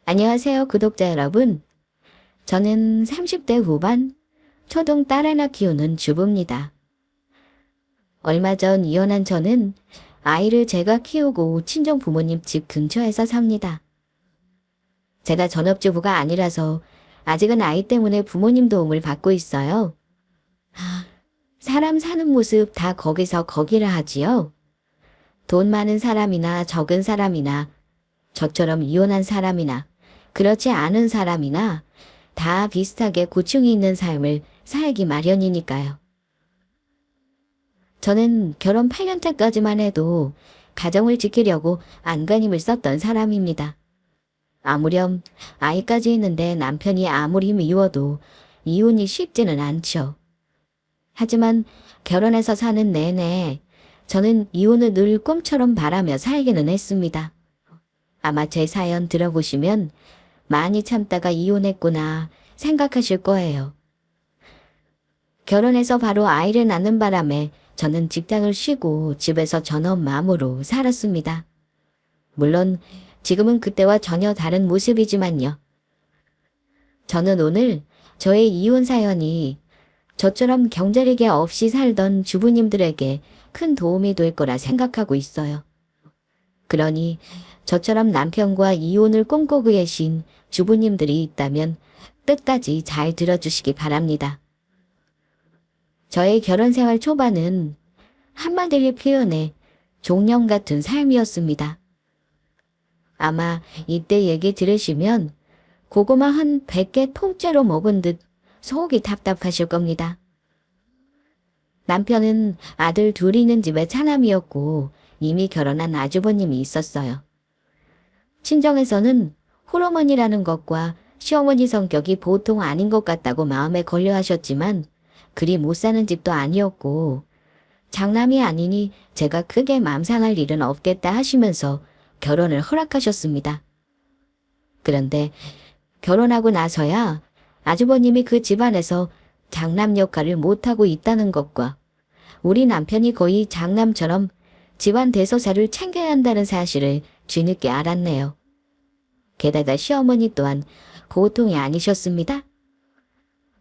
안녕하세요, 구독자 여러분. 저는 30대 후반 초동 딸 하나 키우는 주부입니다. 얼마 전 이혼한 저는 아이를 제가 키우고 친정 부모님 집 근처에서 삽니다. 제가 전업주부가 아니라서 아직은 아이 때문에 부모님 도움을 받고 있어요. 사람 사는 모습 다 거기서 거기라 하지요. 돈 많은 사람이나 적은 사람이나 저처럼 이혼한 사람이나 그렇지 않은 사람이나 다 비슷하게 고충이 있는 삶을 살기 마련이니까요. 저는 결혼 8년 차까지만 해도 가정을 지키려고 안간힘을 썼던 사람입니다. 아무렴 아이까지 있는데 남편이 아무리 미워도 이혼이 쉽지는 않죠. 하지만 결혼해서 사는 내내 저는 이혼을 늘 꿈처럼 바라며 살기는 했습니다. 아마 제 사연 들어보시면 많이 참다가 이혼했구나 생각하실 거예요. 결혼해서 바로 아이를 낳는 바람에 저는 직장을 쉬고 집에서 전업맘으로 살았습니다. 물론 지금은 그때와 전혀 다른 모습이지만요. 저는 오늘 저의 이혼 사연이 저처럼 경제력이 없이 살던 주부님들에게 큰 도움이 될 거라 생각하고 있어요. 그러니 저처럼 남편과 이혼을 꿈꾸고 계신 주부님들이 있다면 끝까지 잘 들어주시기 바랍니다. 저의 결혼 생활 초반은 한마디로 표현해 종려 같은 삶이었습니다. 아마 이때 얘기 들으시면 고구마 한 100개 통째로 먹은 듯 속이 답답하실 겁니다. 남편은 아들 둘이 있는 집의 차남이었고 이미 결혼한 아주버님이 있었어요. 친정에서는 홀어머니라는 것과 시어머니 성격이 보통 아닌 것 같다고 마음에 걸려 하셨지만 그리 못 사는 집도 아니었고 장남이 아니니 제가 크게 맘 상할 일은 없겠다 하시면서 결혼을 허락하셨습니다. 그런데 결혼하고 나서야 아주버님이 그 집안에서 장남 역할을 못하고 있다는 것과 우리 남편이 거의 장남처럼 집안 대소사를 챙겨야 한다는 사실을 뒤늦게 알았네요. 게다가 시어머니 또한 보통이 아니셨습니다.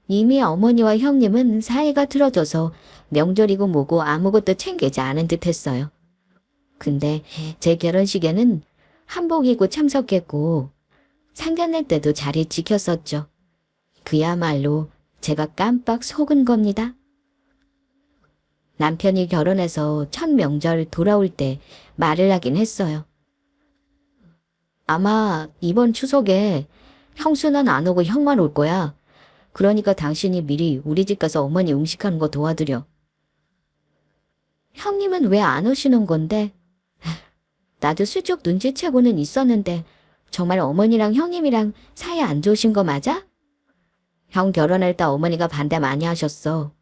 이미 어머니와 형님은 사이가 틀어져서 명절이고 뭐고 아무것도 챙기지 않은 듯 했어요. 근데 제 결혼식에는 한복 입고 참석했고 상견례 때도 자리 지켰었죠. 그야말로 제가 깜빡 속은 겁니다. 남편이 결혼해서 첫 명절 돌아올 때 말을 하긴 했어요. 아마 이번 추석에 형수는 안 오고 형만 올 거야. 그러니까 당신이 미리 우리 집 가서 어머니 음식하는 거 도와드려. 형님은 왜 안 오시는 건데? 나도 슬쩍 눈치채고는 있었는데 정말 어머니랑 형님이랑 사이 안 좋으신 거 맞아? 형 결혼할 때 어머니가 반대 많이 하셨어.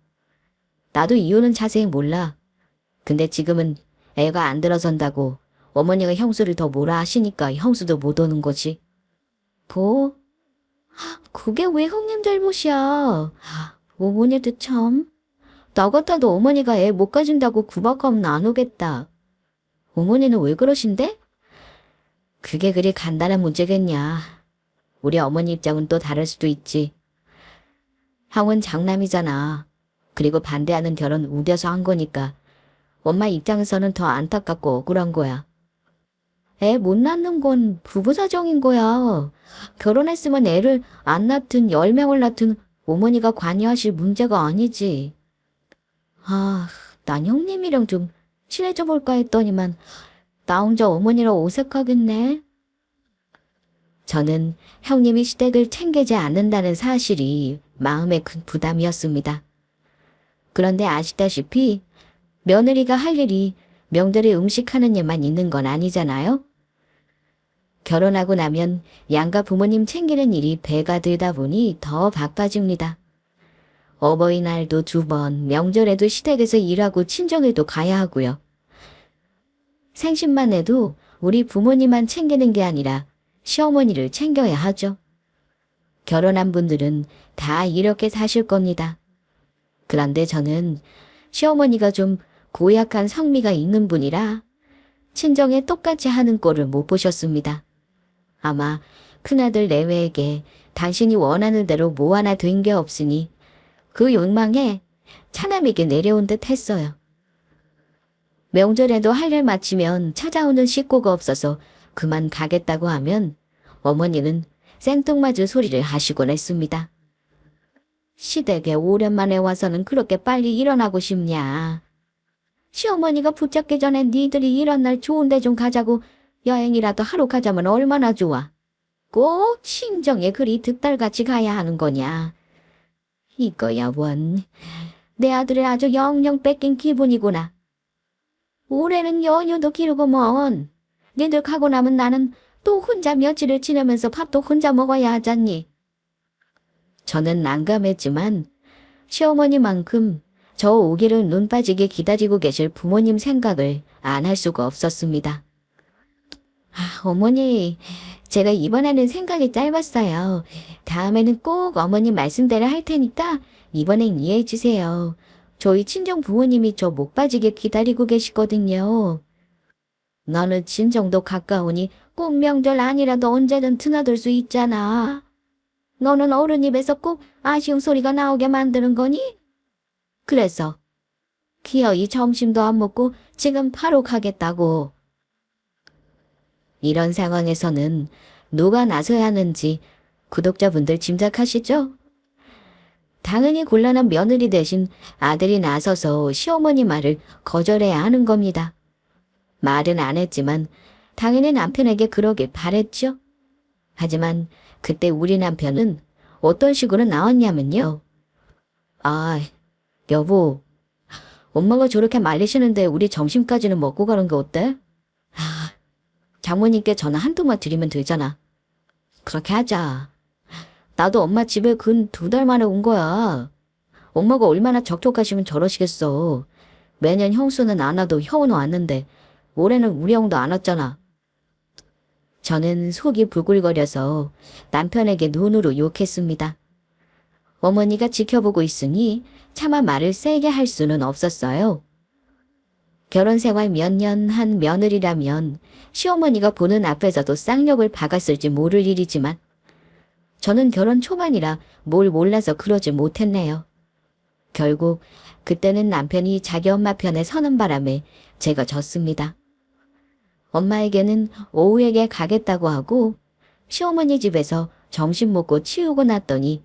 나도 이유는 자세히 몰라. 근데 지금은 애가 안 들어선다고 어머니가 형수를 더 뭐라 하시니까 형수도 못 오는 거지. 뭐? 그게 왜 형님 잘못이야. 어머니도 참. 나 같아도 어머니가 애 못 가진다고 구박하면 안 오겠다. 어머니는 왜 그러신데? 그게 그리 간단한 문제겠냐. 우리 어머니 입장은 또 다를 수도 있지. 형은 장남이잖아. 그리고 반대하는 결혼 우겨서 한 거니까 엄마 입장에서는 더 안타깝고 억울한 거야. 애 못 낳는 건 부부 사정인 거야. 결혼했으면 애를 안 낳든 10명을 낳든 어머니가 관여하실 문제가 아니지. 난 형님이랑 좀 친해져 볼까 했더니만 나 혼자 어머니라 어색하겠네. 저는 형님이 시댁을 챙기지 않는다는 사실이 마음에 큰 부담이었습니다. 그런데 아시다시피 며느리가 할 일이 명절에 음식하는 일만 있는 건 아니잖아요. 결혼하고 나면 양가 부모님 챙기는 일이 배가 되다 보니 더 바빠집니다. 어버이날도 2번, 명절에도 시댁에서 일하고 친정에도 가야 하고요. 생신만 해도 우리 부모님만 챙기는 게 아니라 시어머니를 챙겨야 하죠. 결혼한 분들은 다 이렇게 사실 겁니다. 그런데 저는 시어머니가 좀 고약한 성미가 있는 분이라 친정에 똑같이 하는 꼴을 못 보셨습니다. 아마 큰아들 내외에게 당신이 원하는 대로 뭐 하나 된 게 없으니 그 욕망에 차남에게 내려온 듯 했어요. 명절에도 할 일 마치면 찾아오는 식구가 없어서 그만 가겠다고 하면 어머니는 생뚱맞은 소리를 하시곤 했습니다. 시댁에 오랜만에 와서는 그렇게 빨리 일어나고 싶냐. 시어머니가 붙잡기 전에 니들이 이런 날 좋은 데 좀 가자고 여행이라도 하러 가자면 얼마나 좋아. 꼭 친정에 그리 득달같이 가야 하는 거냐. 이거야 원. 내 아들을 아주 영영 뺏긴 기분이구나. 올해는 연휴도 길구먼. 니들 가고 나면 나는 또 혼자 며칠을 지내면서 밥도 혼자 먹어야 하잖니. 저는 난감했지만 시어머니만큼 저 오기를 눈 빠지게 기다리고 계실 부모님 생각을 안 할 수가 없었습니다. 어머니, 제가 이번에는 생각이 짧았어요. 다음에는 꼭 어머니 말씀대로 할 테니까 이번엔 이해해 주세요. 저희 친정 부모님이 저 목 빠지게 기다리고 계시거든요. 너는 친정도 가까우니 꼭 명절 아니라도 언제든 드나들 수 있잖아. 너는 어른 입에서 꼭 아쉬운 소리가 나오게 만드는 거니? 그래서 기어이 점심도 안 먹고 지금 바로 가겠다고. 이런 상황에서는 누가 나서야 하는지 구독자분들 짐작하시죠? 당연히 곤란한 며느리 대신 아들이 나서서 시어머니 말을 거절해야 하는 겁니다. 말은 안 했지만 당연히 남편에게 그러길 바랬죠. 하지만 그때 우리 남편은 어떤 식으로 나왔냐면요. 여보, 엄마가 저렇게 말리시는데 우리 점심까지는 먹고 가는 게 어때? 장모님께 전화 한 통만 드리면 되잖아. 그렇게 하자. 나도 엄마 집에 근 2달 만에 온 거야. 엄마가 얼마나 적적하시면 저러시겠어. 매년 형수는 안 와도 형은 왔는데 올해는 우리 형도 안 왔잖아. 저는 속이 부글거려서 남편에게 눈으로 욕했습니다. 어머니가 지켜보고 있으니 차마 말을 세게 할 수는 없었어요. 결혼 생활 몇 년 한 며느리라면 시어머니가 보는 앞에서도 쌍욕을 박았을지 모를 일이지만 저는 결혼 초반이라 뭘 몰라서 그러지 못했네요. 결국 그때는 남편이 자기 엄마 편에 서는 바람에 제가 졌습니다. 엄마에게는 오후에게 가겠다고 하고 시어머니 집에서 점심 먹고 치우고 났더니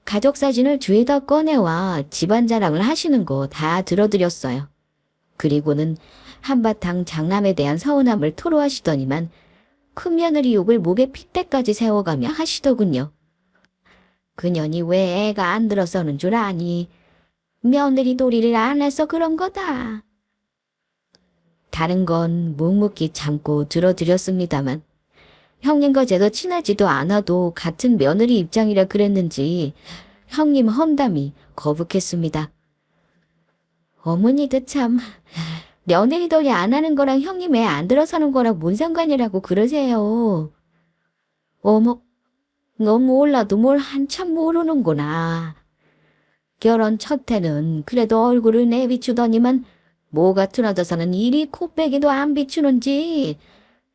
가족 사진을 주위다 꺼내와 집안 자랑을 하시는 거 다 들어드렸어요. 그리고는 한바탕 장남에 대한 서운함을 토로하시더니만 큰며느리 욕을 목에 핏대까지 세워가며 하시더군요. 그년이 왜 애가 안 들어서는 줄 아니? 며느리 도리를 안 해서 그런 거다. 다른 건 묵묵히 참고 들어드렸습니다만 형님과 제가 친하지도 않아도 같은 며느리 입장이라 그랬는지 형님 험담이 거북했습니다. 어머니도 참 며느리 도리 안 하는 거랑 형님 애 안 들어서는 거랑 뭔 상관이라고 그러세요. 어머, 너 몰라도 뭘 한참 모르는구나. 결혼 첫 해는 그래도 얼굴을 내비추더니만 뭐가 틀어져서는 이리 코빼기도 안 비추는지.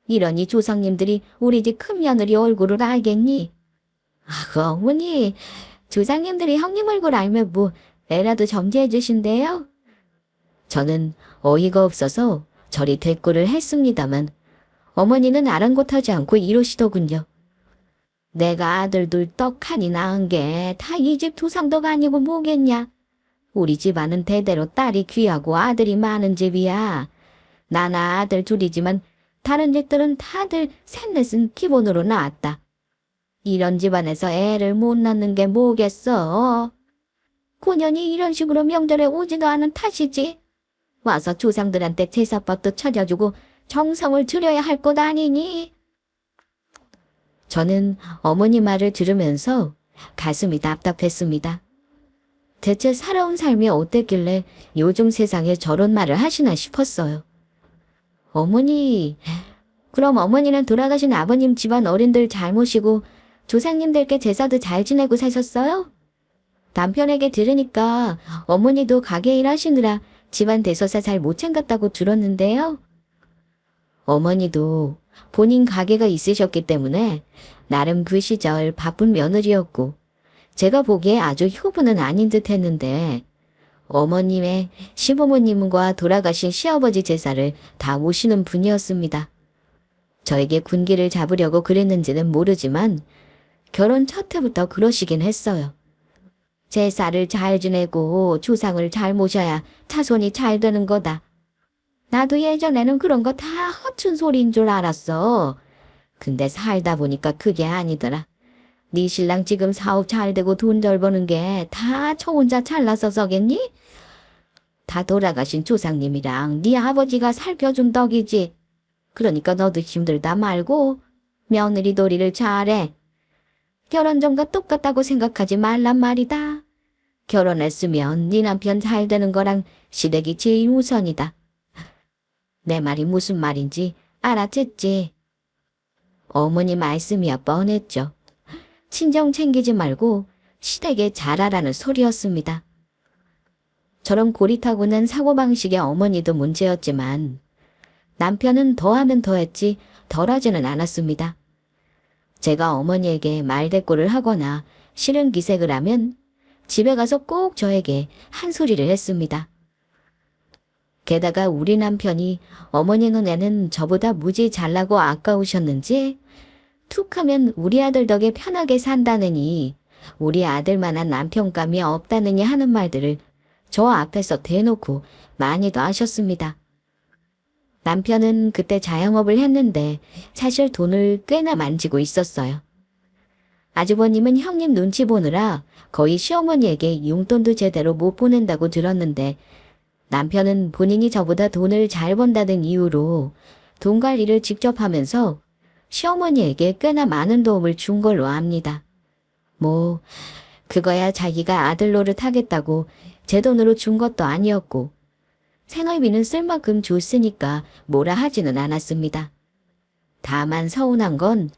이러니 조상님들이 우리 집 큰며느리 얼굴을 알겠니? 어머니, 조상님들이 형님 얼굴 알면 뭐 애라도 점지해 주신대요? 저는 어이가 없어서 저리 대꾸를 했습니다만 어머니는 아랑곳하지 않고 이러시더군요. 내가 아들 둘 떡하니 낳은 게 다 이 집 두상도가 아니고 뭐겠냐. 우리 집안은 대대로 딸이 귀하고 아들이 많은 집이야. 나나 아들 둘이지만 다른 집들은 다들 셋넷은 기본으로 낳았다. 이런 집안에서 애를 못 낳는 게 뭐겠어. 고년이 이런 식으로 명절에 오지도 않은 탓이지. 와서 조상들한테 제사밥도 차려주고 정성을 들여야 할 것 아니니? 저는 어머니 말을 들으면서 가슴이 답답했습니다. 대체 살아온 삶이 어땠길래 요즘 세상에 저런 말을 하시나 싶었어요. 어머니, 그럼 어머니는 돌아가신 아버님 집안 어른들 잘 모시고 조상님들께 제사도 잘 지내고 사셨어요? 남편에게 들으니까 어머니도 가게 일 하시느라 집안 대소사 잘 못 챙겼다고 들었는데요. 어머니도 본인 가게가 있으셨기 때문에 나름 그 시절 바쁜 며느리였고 제가 보기에 아주 효부는 아닌 듯 했는데 어머님의 시부모님과 돌아가신 시아버지 제사를 다 모시는 분이었습니다. 저에게 군기를 잡으려고 그랬는지는 모르지만 결혼 첫 해부터 그러시긴 했어요. 제사를 잘 지내고 조상을 잘 모셔야 자손이 잘 되는 거다. 나도 예전에는 그런 거 다 허튼 소리인 줄 알았어. 근데 살다 보니까 그게 아니더라. 네 신랑 지금 사업 잘 되고 돈 덜 버는 게 다 저 혼자 잘나서서겠니? 다 돌아가신 조상님이랑 네 아버지가 살펴준 덕이지. 그러니까 너도 힘들다 말고 며느리 도리를 잘해. 결혼 전과 똑같다고 생각하지 말란 말이다. 결혼했으면 네 남편 잘 되는 거랑 시댁이 제일 우선이다. 내 말이 무슨 말인지 알아챘지? 어머니 말씀이야 뻔했죠. 친정 챙기지 말고 시댁에 잘하라는 소리였습니다. 저런 고리타고는 사고방식의 어머니도 문제였지만 남편은 더하면 더했지 덜하지는 않았습니다. 제가 어머니에게 말대꾸를 하거나 싫은 기색을 하면 집에 가서 꼭 저에게 한 소리를 했습니다. 게다가 우리 남편이 어머니 눈에는 저보다 무지 잘나고 아까우셨는지 툭 하면 우리 아들 덕에 편하게 산다느니 우리 아들만한 남편감이 없다느니 하는 말들을 저 앞에서 대놓고 많이도 하셨습니다. 남편은 그때 자영업을 했는데 사실 돈을 꽤나 만지고 있었어요. 아주버님은 형님 눈치 보느라 거의 시어머니에게 용돈도 제대로 못 보낸다고 들었는데 남편은 본인이 저보다 돈을 잘 번다는 이유로 돈 관리를 직접 하면서 시어머니에게 꽤나 많은 도움을 준 걸로 압니다. 뭐 그거야 자기가 아들 노릇 하겠다고 제 돈으로 준 것도 아니었고 생활비는 쓸 만큼 줬으니까 뭐라 하지는 않았습니다. 다만 서운한 건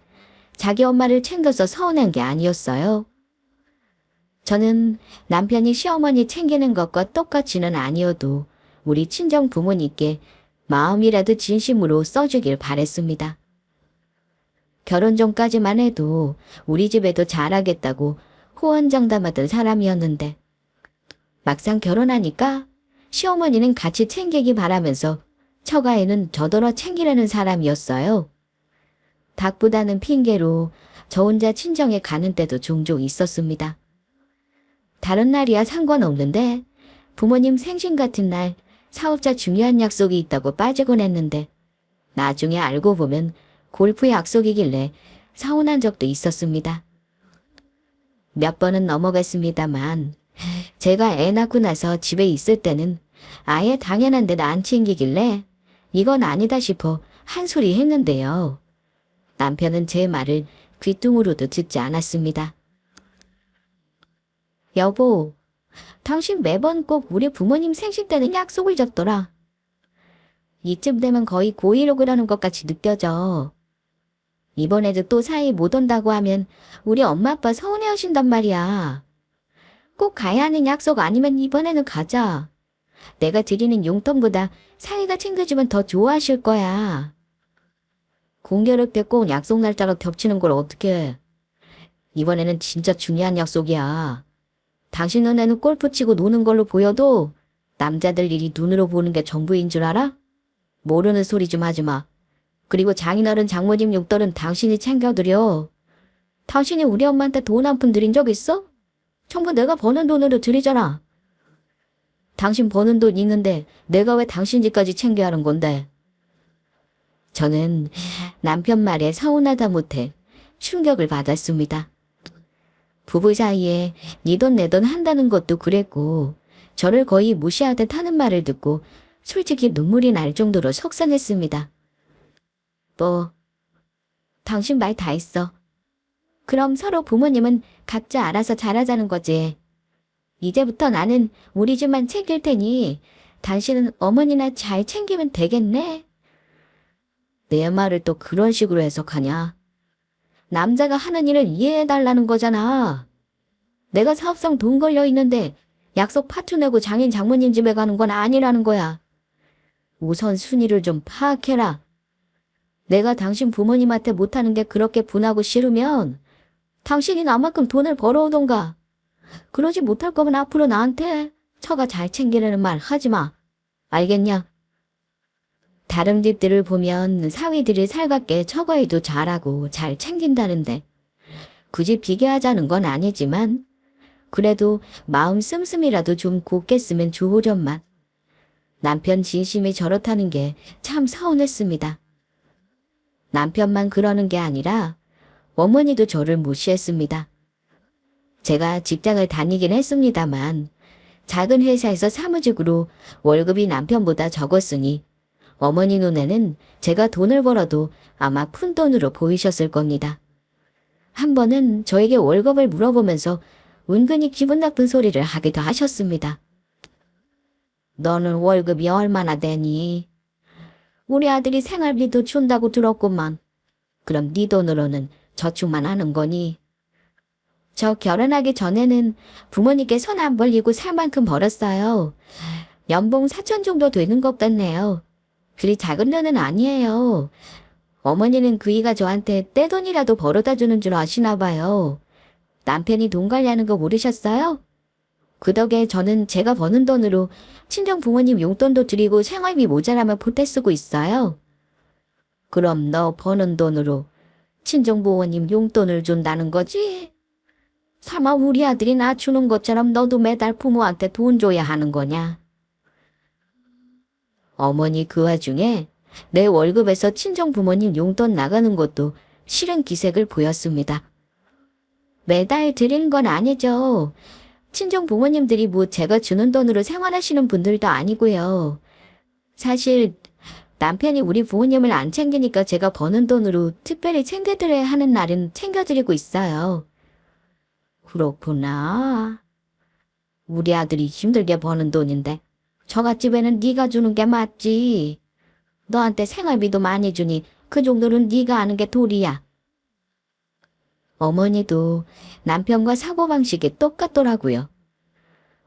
자기 엄마를 챙겨서 서운한 게 아니었어요. 저는 남편이 시어머니 챙기는 것과 똑같이는 아니어도 우리 친정 부모님께 마음이라도 진심으로 써주길 바랬습니다. 결혼 전까지만 해도 우리 집에도 잘하겠다고 호언장담하던 사람이었는데 막상 결혼하니까 시어머니는 같이 챙기기 바라면서 처가에는 저더러 챙기려는 사람이었어요. 닭보다는 핑계로 저 혼자 친정에 가는 때도 종종 있었습니다. 다른 날이야 상관없는데 부모님 생신 같은 날 사업자 중요한 약속이 있다고 빠지곤 했는데 나중에 알고 보면 골프 약속이길래 서운한 적도 있었습니다. 몇 번은 넘어갔습니다만 제가 애 낳고 나서 집에 있을 때는 아예 당연한 듯 안 챙기길래 이건 아니다 싶어 한 소리 했는데요. 남편은 제 말을 귀뚱으로도 듣지 않았습니다. 여보, 당신 매번 꼭 우리 부모님 생신 때는 약속을 잡더라. 이쯤 되면 거의 고의로 그러는 것 같이 느껴져. 이번에도 또 사이 못 온다고 하면 우리 엄마 아빠 서운해하신단 말이야. 꼭 가야 하는 약속 아니면 이번에는 가자. 내가 드리는 용돈보다 사이가 챙겨주면 더 좋아하실 거야. 공교롭게 꼭 약속 날짜가 겹치는 걸 어떻게 해. 이번에는 진짜 중요한 약속이야. 당신 눈에는 골프 치고 노는 걸로 보여도 남자들 일이 눈으로 보는 게 전부인 줄 알아? 모르는 소리 좀 하지 마. 그리고 장인어른 장모님 용돈은 당신이 챙겨드려. 당신이 우리 엄마한테 돈 한 푼 드린 적 있어? 전부 내가 버는 돈으로 드리잖아. 당신 버는 돈 있는데 내가 왜 당신 집까지 챙겨야 하는 건데. 저는 남편 말에 서운하다 못해 충격을 받았습니다. 부부 사이에 네 돈 내 돈 한다는 것도 그랬고 저를 거의 무시하듯 하는 말을 듣고 솔직히 눈물이 날 정도로 속상했습니다. 뭐 당신 말 다 했어. 그럼 서로 부모님은 각자 알아서 잘하자는 거지. 이제부터 나는 우리 집만 챙길 테니 당신은 어머니나 잘 챙기면 되겠네. 내 말을 또 그런 식으로 해석하냐. 남자가 하는 일을 이해해달라는 거잖아. 내가 사업상 돈 걸려 있는데 약속 파투 내고 장인 장모님 집에 가는 건 아니라는 거야. 우선 순위를 좀 파악해라. 내가 당신 부모님한테 못하는 게 그렇게 분하고 싫으면 당신이 나만큼 돈을 벌어오던가. 그러지 못할 거면 앞으로 나한테 처가 잘 챙기려는 말 하지 마. 알겠냐? 다른 집들을 보면 사위들이 살갑게 처가에도 잘하고 잘 챙긴다는데 굳이 비교하자는 건 아니지만 그래도 마음 씀씀이라도 좀 곱게 쓰면 좋으련만. 남편 진심이 저렇다는 게 참 서운했습니다. 남편만 그러는 게 아니라 어머니도 저를 무시했습니다. 제가 직장을 다니긴 했습니다만 작은 회사에서 사무직으로 월급이 남편보다 적었으니 어머니 눈에는 제가 돈을 벌어도 아마 푼돈으로 보이셨을 겁니다. 한 번은 저에게 월급을 물어보면서 은근히 기분 나쁜 소리를 하기도 하셨습니다. 너는 월급이 얼마나 되니? 우리 아들이 생활비도 준다고 들었구만. 그럼 네 돈으로는 저축만 하는 거니? 저 결혼하기 전에는 부모님께 손 안 벌리고 살 만큼 벌었어요. 연봉 4천 정도 되는 것 같네요. 그리 작은 돈은 아니에요. 어머니는 그이가 저한테 떼돈이라도 벌어다 주는 줄 아시나 봐요. 남편이 돈 관리하는 거 모르셨어요? 그 덕에 저는 제가 버는 돈으로 친정 부모님 용돈도 드리고 생활비 모자라면 보태 쓰고 있어요. 그럼 너 버는 돈으로 친정 부모님 용돈을 준다는 거지? 설마 우리 아들이 나 주는 것처럼 너도 매달 부모한테 돈 줘야 하는 거냐? 어머니 그 와중에 내 월급에서 친정 부모님 용돈 나가는 것도 싫은 기색을 보였습니다. 매달 드리는 건 아니죠. 친정 부모님들이 뭐 제가 주는 돈으로 생활하시는 분들도 아니고요. 사실 남편이 우리 부모님을 안 챙기니까 제가 버는 돈으로 특별히 챙겨드려야 하는 날은 챙겨드리고 있어요. 그렇구나. 우리 아들이 힘들게 버는 돈인데 처갓집에는 네가 주는 게 맞지. 너한테 생활비도 많이 주니 그 정도는 네가 아는 게 도리야. 어머니도 남편과 사고방식이 똑같더라고요.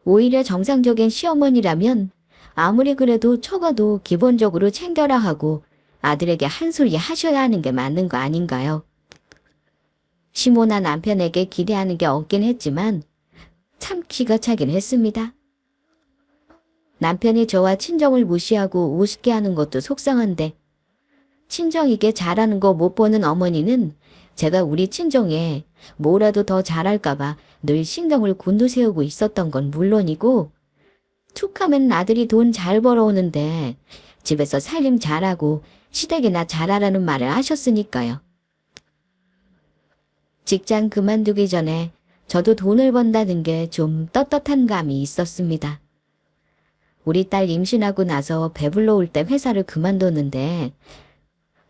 오히려 정상적인 시어머니라면 아무리 그래도 처가도 기본적으로 챙겨라 하고 아들에게 한 소리 하셔야 하는 게 맞는 거 아닌가요? 시모나 남편에게 기대하는 게 없긴 했지만 참 기가 차긴 했습니다. 남편이 저와 친정을 무시하고 우습게 하는 것도 속상한데 친정이게 잘하는 거 못 보는 어머니는 제가 우리 친정에 뭐라도 더 잘할까봐 늘 신경을 곤두세우고 있었던 건 물론이고 툭하면 아들이 돈 잘 벌어오는데 집에서 살림 잘하고 시댁이나 잘하라는 말을 하셨으니까요. 직장 그만두기 전에 저도 돈을 번다는 게 좀 떳떳한 감이 있었습니다. 우리 딸 임신하고 나서 배불러 올 때 회사를 그만뒀는데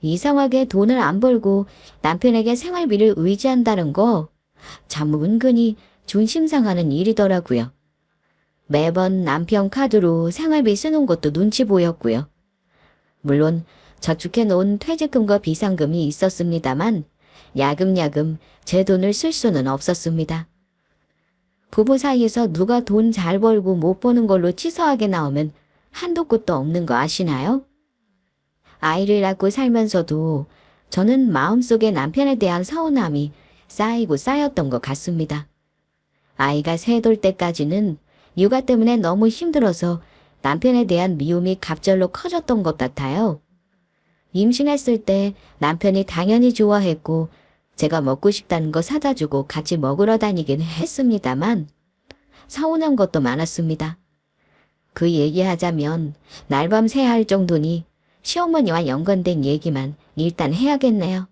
이상하게 돈을 안 벌고 남편에게 생활비를 의지한다는 거 참 은근히 존심 상하는 일이더라고요. 매번 남편 카드로 생활비 쓰는 것도 눈치 보였고요. 물론 저축해 놓은 퇴직금과 비상금이 있었습니다만 야금야금 제 돈을 쓸 수는 없었습니다. 부부 사이에서 누가 돈 잘 벌고 못 버는 걸로 치서하게 나오면 한도 끝도 없는 거 아시나요? 아이를 낳고 살면서도 저는 마음속에 남편에 대한 서운함이 쌓이고 쌓였던 것 같습니다. 아이가 새 돌 때까지는 육아 때문에 너무 힘들어서 남편에 대한 미움이 갑절로 커졌던 것 같아요. 임신했을 때 남편이 당연히 좋아했고 제가 먹고 싶다는 거 사다 주고 같이 먹으러 다니긴 했습니다만 서운한 것도 많았습니다. 그 얘기하자면 날밤 새할 정도니 시어머니와 연관된 얘기만 일단 해야겠네요.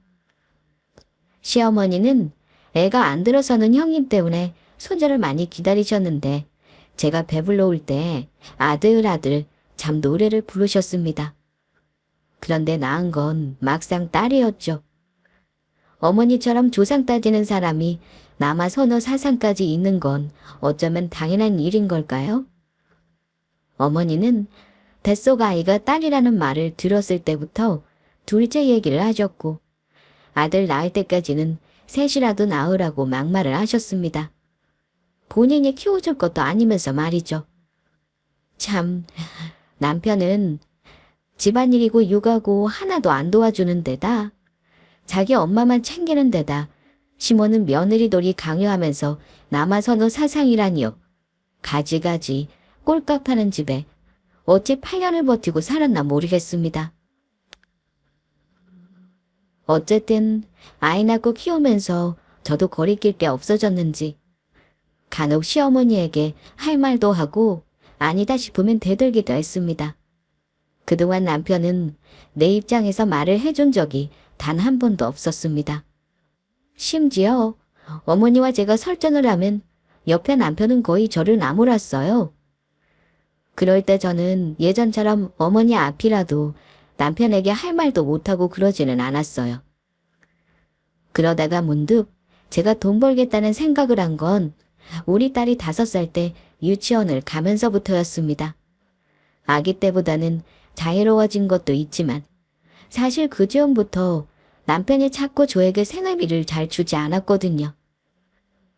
시어머니는 애가 안 들어서는 형님 때문에 손자를 많이 기다리셨는데 제가 배불러 올 때 아들 참 노래를 부르셨습니다. 그런데 낳은 건 막상 딸이었죠. 어머니처럼 조상 따지는 사람이 남아 서너 사상까지 있는 건 어쩌면 당연한 일인 걸까요? 어머니는 뱃속 아이가 딸이라는 말을 들었을 때부터 둘째 얘기를 하셨고 아들 낳을 때까지는 셋이라도 낳으라고 막말을 하셨습니다. 본인이 키워줄 것도 아니면서 말이죠. 참, 남편은 집안일이고 육아고 하나도 안 도와주는 데다 자기 엄마만 챙기는 데다 시모는 며느리돌이 강요하면서 남아선호 사상이라니요. 가지가지 꼴값하는 집에 어찌 8년을 버티고 살았나 모르겠습니다. 어쨌든 아이 낳고 키우면서 저도 거리낄 게 없어졌는지 간혹 시어머니에게 할 말도 하고 아니다 싶으면 대들기도 했습니다. 그동안 남편은 내 입장에서 말을 해준 적이 단 한 번도 없었습니다. 심지어 어머니와 제가 설전을 하면 옆에 남편은 거의 저를 나무랐어요. 그럴 때 저는 예전처럼 어머니 앞이라도 남편에게 할 말도 못하고 그러지는 않았어요. 그러다가 문득 제가 돈 벌겠다는 생각을 한 건 우리 딸이 5살 때 유치원을 가면서부터였습니다. 아기 때보다는 자유로워진 것도 있지만 사실 그 즈음부터 남편이 자꾸 저에게 생활비를 잘 주지 않았거든요.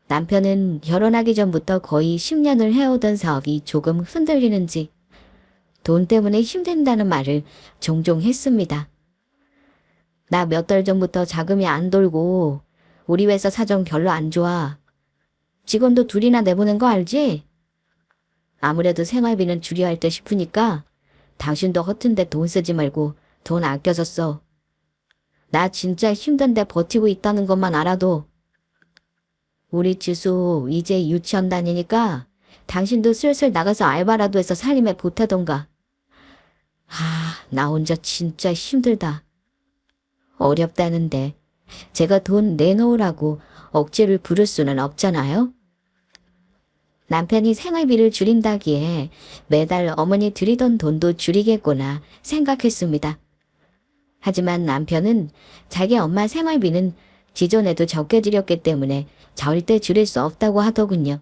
남편은 결혼하기 전부터 거의 10년을 해오던 사업이 조금 흔들리는지 돈 때문에 힘든다는 말을 종종 했습니다. 나 몇 달 전부터 자금이 안 돌고 우리 회사 사정 별로 안 좋아. 직원도 2이나 내보낸 거 알지? 아무래도 생활비는 줄여야 할 듯 싶으니까 당신도 허튼데 돈 쓰지 말고 돈 아껴서 써. 나 진짜 힘든데 버티고 있다는 것만 알아도. 우리 지수 이제 유치원 다니니까 당신도 슬슬 나가서 알바라도 해서 살림에 보태던가. 나 혼자 진짜 힘들다. 어렵다는데 제가 돈 내놓으라고 억지를 부를 수는 없잖아요. 남편이 생활비를 줄인다기에 매달 어머니 드리던 돈도 줄이겠구나 생각했습니다. 하지만 남편은 자기 엄마 생활비는 기존에도 적게 드렸기 때문에 절대 줄일 수 없다고 하더군요.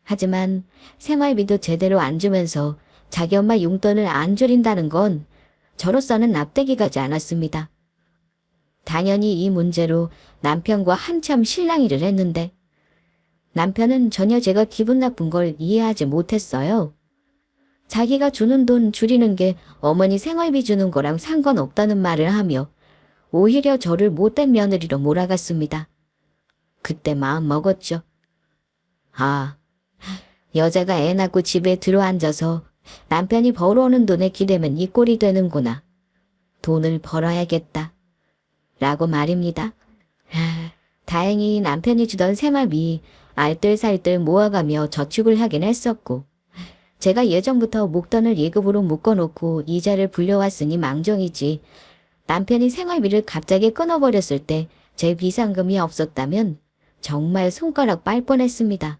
하지만 생활비도 제대로 안 주면서 자기 엄마 용돈을 안 줄인다는 건 저로서는 납득이 가지 않았습니다. 당연히 이 문제로 남편과 한참 실랑이를 했는데 남편은 전혀 제가 기분 나쁜 걸 이해하지 못했어요. 자기가 주는 돈 줄이는 게 어머니 생활비 주는 거랑 상관없다는 말을 하며 오히려 저를 못된 며느리로 몰아갔습니다. 그때 마음 먹었죠. 여자가 애 낳고 집에 들어앉아서 남편이 벌어오는 돈에 기대면 이 꼴이 되는구나. 돈을 벌어야겠다. 라고 말입니다. 다행히 남편이 주던 생활비 알뜰살뜰 모아가며 저축을 하긴 했었고 제가 예전부터 목돈을 예금으로 묶어놓고 이자를 불려왔으니 망정이지 남편이 생활비를 갑자기 끊어버렸을 때 제 비상금이 없었다면 정말 손가락 빨 뻔했습니다.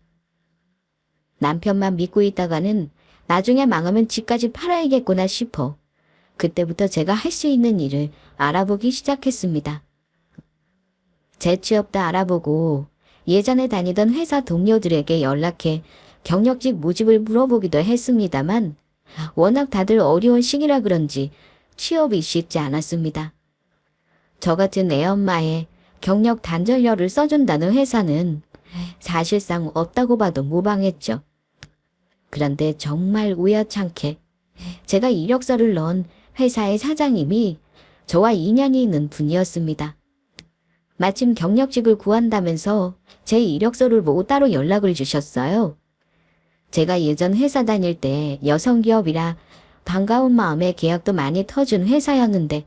남편만 믿고 있다가는 나중에 망하면 집까지 팔아야겠구나 싶어 그때부터 제가 할 수 있는 일을 알아보기 시작했습니다. 재취업도 알아보고 예전에 다니던 회사 동료들에게 연락해 경력직 모집을 물어보기도 했습니다만 워낙 다들 어려운 시기라 그런지 취업이 쉽지 않았습니다. 저 같은 애엄마에 경력 단절료를 써준다는 회사는 사실상 없다고 봐도 무방했죠. 그런데 정말 우연찮게 제가 이력서를 넣은 회사의 사장님이 저와 인연이 있는 분이었습니다. 마침 경력직을 구한다면서 제 이력서를 보고 따로 연락을 주셨어요. 제가 예전 회사 다닐 때 여성기업이라 반가운 마음에 계약도 많이 터준 회사였는데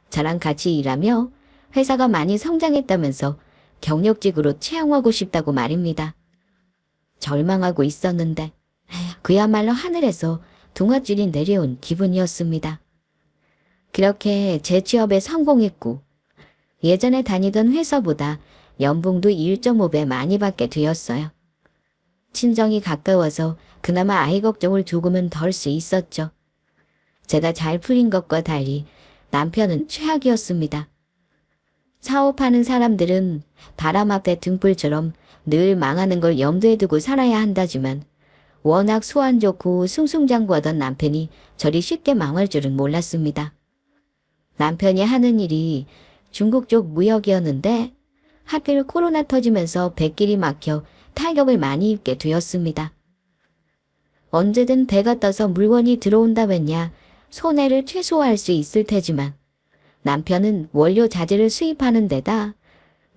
저랑 같이 일하며 회사가 많이 성장했다면서 경력직으로 채용하고 싶다고 말입니다. 절망하고 있었는데 그야말로 하늘에서 동아줄이 내려온 기분이었습니다. 그렇게 재취업에 성공했고 예전에 다니던 회사보다 연봉도 1.5배 많이 받게 되었어요. 친정이 가까워서 그나마 아이 걱정을 조금은 덜 수 있었죠. 제가 잘 풀린 것과 달리 남편은 최악이었습니다. 사업하는 사람들은 바람 앞에 등불처럼 늘 망하는 걸 염두에 두고 살아야 한다지만 워낙 소안 좋고 승승장구하던 남편이 저리 쉽게 망할 줄은 몰랐습니다. 남편이 하는 일이 중국 쪽 무역이었는데 하필 코로나 터지면서 백길이 막혀 타격을 많이 입게 되었습니다. 언제든 배가 떠서 물건이 들어온다면야 손해를 최소화할 수 있을 테지만 남편은 원료 자재를 수입하는 데다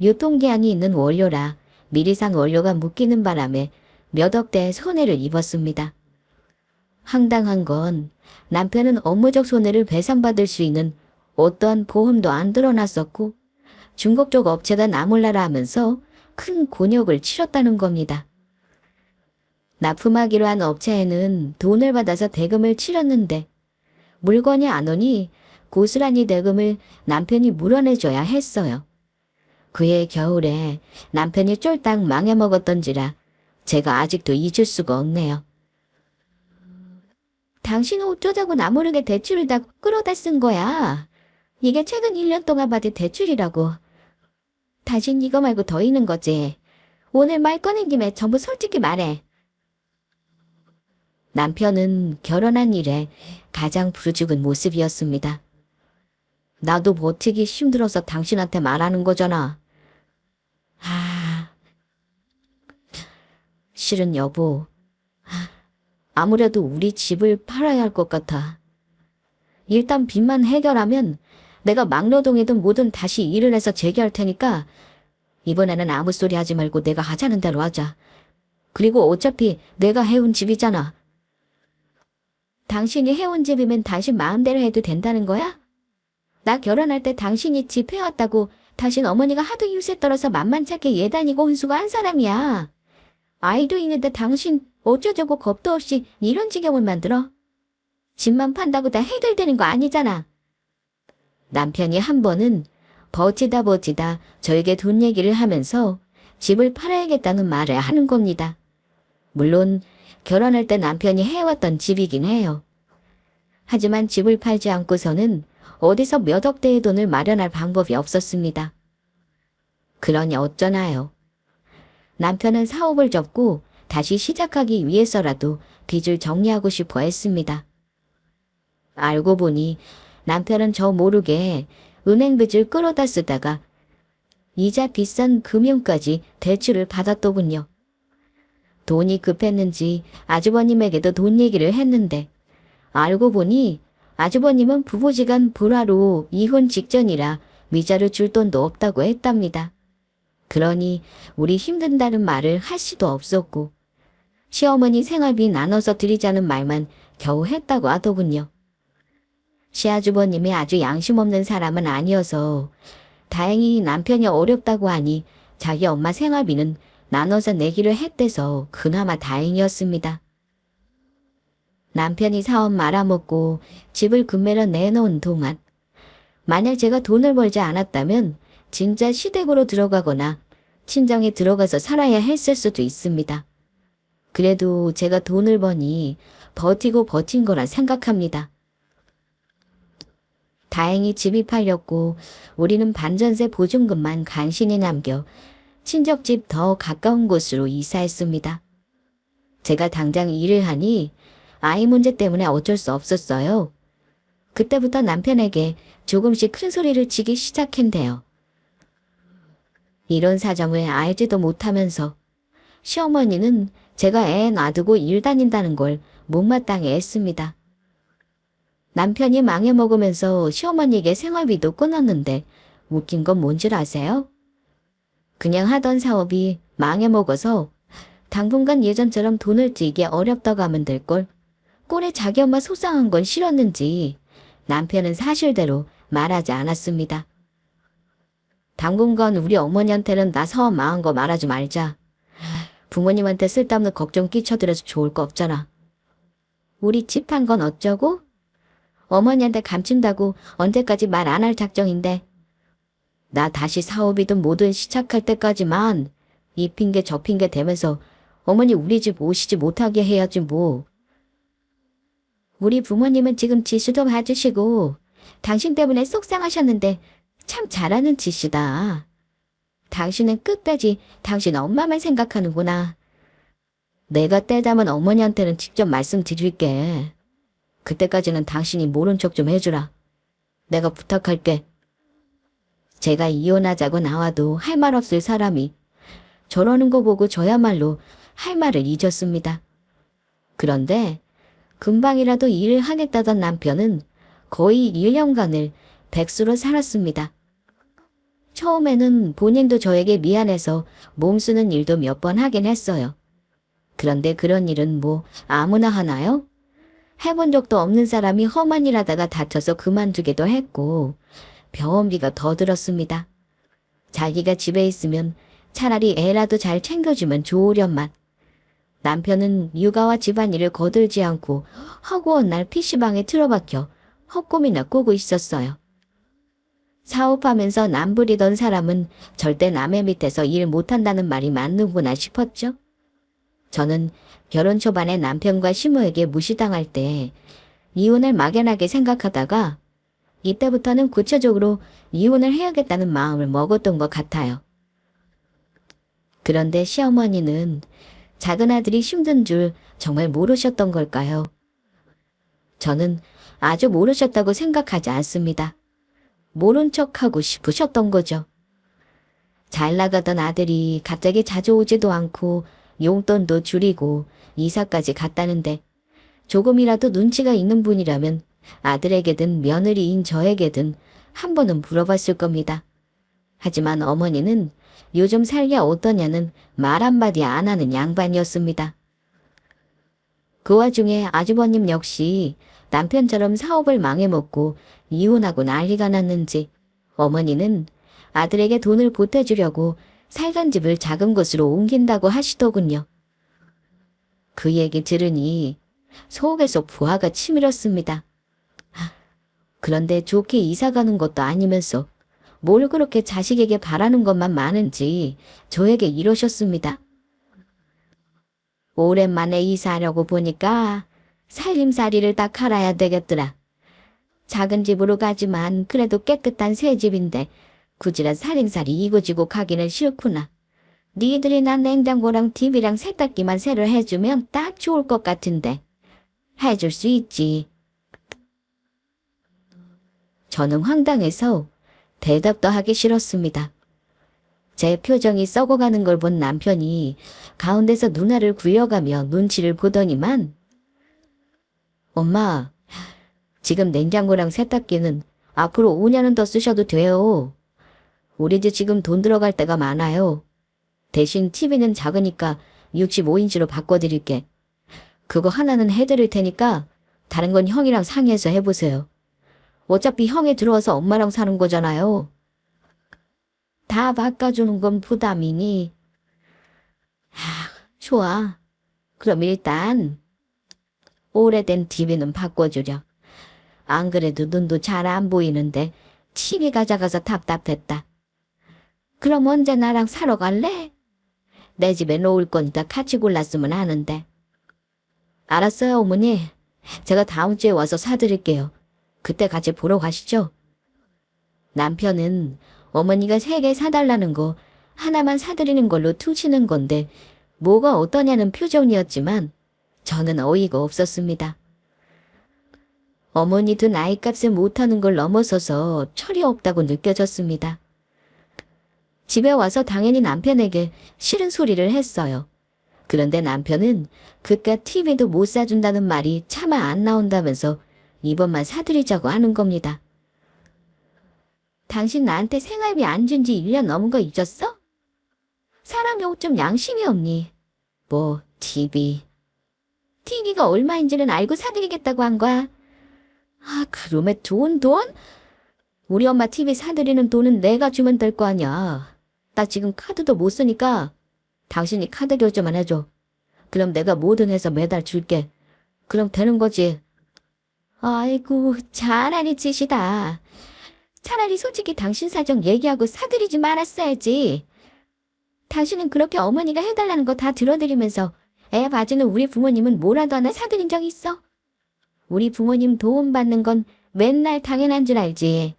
유통기한이 있는 원료라 미리 산 원료가 묶이는 바람에 몇 억대의 손해를 입었습니다. 황당한 건 남편은 업무적 손해를 배상받을 수 있는 어떠한 보험도 안 들어놨었고 중국 쪽 업체가 나몰라라 하면서 큰 곤욕을 치렀다는 겁니다. 납품하기로 한 업체에는 돈을 받아서 대금을 치렀는데 물건이 안 오니 고스란히 대금을 남편이 물어내줘야 했어요. 그해 겨울에 남편이 쫄딱 망해먹었던지라 제가 아직도 잊을 수가 없네요. 당신은 어쩌자고 나 모르게 대출을 다 끌어다 쓴 거야. 이게 최근 1년 동안 받은 대출이라고. 당신 이거 말고 더 있는 거지. 오늘 말 꺼낸 김에 전부 솔직히 말해. 남편은 결혼한 이래 가장 부르죽은 모습이었습니다. 나도 버티기 힘들어서 당신한테 말하는 거잖아. 실은 여보, 아무래도 우리 집을 팔아야 할 것 같아. 일단 빚만 해결하면 내가 막노동이든 뭐든 다시 일을 해서 재기할 테니까 이번에는 아무 소리 하지 말고 내가 하자는 대로 하자. 그리고 어차피 내가 해온 집이잖아. 당신이 해온 집이면 당신 마음대로 해도 된다는 거야? 나 결혼할 때 당신이 집 해왔다고 당신 어머니가 하도 유세 떨어서 만만찮게 예단이고 혼수가 한 사람이야. 아이도 있는데 당신 어쩌자고 겁도 없이 이런 지경을 만들어? 집만 판다고 다 해결되는 거 아니잖아. 남편이 한 번은 버티다 저에게 돈 얘기를 하면서 집을 팔아야겠다는 말을 하는 겁니다. 물론 결혼할 때 남편이 해왔던 집이긴 해요. 하지만 집을 팔지 않고서는 어디서 몇 억대의 돈을 마련할 방법이 없었습니다. 그러니 어쩌나요? 남편은 사업을 접고 다시 시작하기 위해서라도 빚을 정리하고 싶어 했습니다. 알고 보니 남편은 저 모르게 은행 빚을 끌어다 쓰다가 이자 비싼 금융까지 대출을 받았더군요. 돈이 급했는지 아주버님에게도 돈 얘기를 했는데 알고 보니 아주버님은 부부지간 불화로 이혼 직전이라 위자료 줄 돈도 없다고 했답니다. 그러니 우리 힘든다는 말을 할 수도 없었고 시어머니 생활비 나눠서 드리자는 말만 겨우 했다고 하더군요. 시아주버님이 아주 양심 없는 사람은 아니어서 다행히 남편이 어렵다고 하니 자기 엄마 생활비는 나눠서 내기로 했대서 그나마 다행이었습니다. 남편이 사업 말아먹고 집을 금매로 내놓은 동안 만약 제가 돈을 벌지 않았다면 진짜 시댁으로 들어가거나 친정에 들어가서 살아야 했을 수도 있습니다. 그래도 제가 돈을 버니 버티고 버틴 거라 생각합니다. 다행히 집이 팔렸고 우리는 반전세 보증금만 간신히 남겨 친척집 더 가까운 곳으로 이사했습니다. 제가 당장 일을 하니 아이 문제 때문에 어쩔 수 없었어요. 그때부터 남편에게 조금씩 큰 소리를 치기 시작했대요. 이런 사정을 알지도 못하면서 시어머니는 제가 애 놔두고 일 다닌다는 걸 못마땅해 했습니다. 남편이 망해먹으면서 시어머니에게 생활비도 끊었는데 웃긴 건 뭔지 아세요? 그냥 하던 사업이 망해먹어서 당분간 예전처럼 돈을 들기 어렵다고 하면 될걸. 꼴에 자기 엄마 속상한 건 싫었는지 남편은 사실대로 말하지 않았습니다. 당분간 우리 어머니한테는 나 사업 망한 거 말하지 말자. 부모님한테 쓸데없는 걱정 끼쳐드려서 좋을 거 없잖아. 우리 집 판 건 어쩌고? 어머니한테 감춘다고 언제까지 말 안 할 작정인데. 나 다시 사업이든 뭐든 시작할 때까지만 이 핑계 저 핑계 대면서 어머니 우리 집 오시지 못하게 해야지 뭐. 우리 부모님은 지금 지수도 봐주시고 당신 때문에 속상하셨는데 참 잘하는 짓이다. 당신은 끝까지 당신 엄마만 생각하는구나. 내가 때 되면 어머니한테는 직접 말씀드릴게. 그때까지는 당신이 모른 척 좀 해주라. 내가 부탁할게. 제가 이혼하자고 나와도 할 말 없을 사람이 저러는 거 보고 저야말로 할 말을 잊었습니다. 그런데 금방이라도 일을 하겠다던 남편은 거의 1년간을 백수로 살았습니다. 처음에는 본인도 저에게 미안해서 몸쓰는 일도 몇 번 하긴 했어요. 그런데 그런 일은 뭐 아무나 하나요? 해본 적도 없는 사람이 험한 일 하다가 다쳐서 그만두기도 했고 병원비가 더 들었습니다. 자기가 집에 있으면 차라리 애라도 잘 챙겨주면 좋으련만. 남편은 육아와 집안일을 거들지 않고 허구한 날 PC방에 틀어박혀 헛꿈이나 꾸고 있었어요. 사업하면서 남부리던 사람은 절대 남의 밑에서 일 못한다는 말이 맞는구나 싶었죠. 저는 결혼 초반에 남편과 시모에게 무시당할 때 이혼을 막연하게 생각하다가 이때부터는 구체적으로 이혼을 해야겠다는 마음을 먹었던 것 같아요. 그런데 시어머니는 작은 아들이 힘든 줄 정말 모르셨던 걸까요? 저는 아주 모르셨다고 생각하지 않습니다. 모른 척하고 싶으셨던 거죠. 잘 나가던 아들이 갑자기 자주 오지도 않고 용돈도 줄이고 이사까지 갔다는데 조금이라도 눈치가 있는 분이라면 아들에게든 며느리인 저에게든 한 번은 물어봤을 겁니다. 하지만 어머니는 요즘 살기가 어떠냐는 말 한마디 안 하는 양반이었습니다. 그 와중에 아주버님 역시 남편처럼 사업을 망해먹고 이혼하고 난리가 났는지 어머니는 아들에게 돈을 보태주려고 살던 집을 작은 곳으로 옮긴다고 하시더군요. 그 얘기 들으니 속에서 부하가 치밀었습니다. 그런데 좋게 이사가는 것도 아니면서 뭘 그렇게 자식에게 바라는 것만 많은지 저에게 이러셨습니다. 오랜만에 이사하려고 보니까 살림살이를 딱 갈아야 되겠더라. 작은 집으로 가지만 그래도 깨끗한 새 집인데 굳이라 살림살이 이고지고 가기는 싫구나. 니들이 난 냉장고랑 TV랑 세탁기만 새로 해주면 딱 좋을 것 같은데. 해줄 수 있지. 저는 황당해서 대답도 하기 싫었습니다. 제 표정이 썩어가는 걸 본 남편이 가운데서 누나를 굴려가며 눈치를 보더니만 엄마, 지금 냉장고랑 세탁기는 앞으로 5년은 더 쓰셔도 돼요. 우리 집 지금 돈 들어갈 때가 많아요. 대신 TV는 작으니까 65인치로 바꿔드릴게. 그거 하나는 해드릴 테니까 다른 건 형이랑 상의해서 해보세요. 어차피 형이 들어와서 엄마랑 사는 거잖아요. 다 바꿔주는 건 부담이니. 좋아. 그럼 일단 오래된 TV는 바꿔주려. 안 그래도 눈도 잘 안 보이는데 TV 가져가서 답답했다. 그럼 언제 나랑 사러 갈래? 내 집에 놓을 거니까 같이 골랐으면 하는데. 알았어요, 어머니. 제가 다음 주에 와서 사드릴게요. 그때 같이 보러 가시죠. 남편은 어머니가 3개 사달라는 거 하나만 사드리는 걸로 퉁치는 건데 뭐가 어떠냐는 표정이었지만 저는 어이가 없었습니다. 어머니 든 아이값을 못하는 걸 넘어서서 철이 없다고 느껴졌습니다. 집에 와서 당연히 남편에게 싫은 소리를 했어요. 그런데 남편은 그깟 TV도 못 사준다는 말이 차마 안 나온다면서 이번만 사드리자고 하는 겁니다. 당신 나한테 생활비 안 준 지 1년 넘은 거 잊었어? 사람이 좀 양심이 없니? 뭐 TV가 얼마인지는 알고 사드리겠다고 한 거야. 그놈의 좋은 돈? 우리 엄마 TV 사드리는 돈은 내가 주면 될 거 아니야. 나 지금 카드도 못 쓰니까 당신이 카드 결제만 해줘. 그럼 내가 뭐든 해서 매달 줄게. 그럼 되는 거지. 아이고, 잘하니 짓이다. 차라리 솔직히 당신 사정 얘기하고 사드리지 말았어야지. 당신은 그렇게 어머니가 해달라는 거 다 들어드리면서 애 봐주는 우리 부모님은 뭐라도 하나 사드린 적 있어? 우리 부모님 도움 받는 건 맨날 당연한 줄 알지.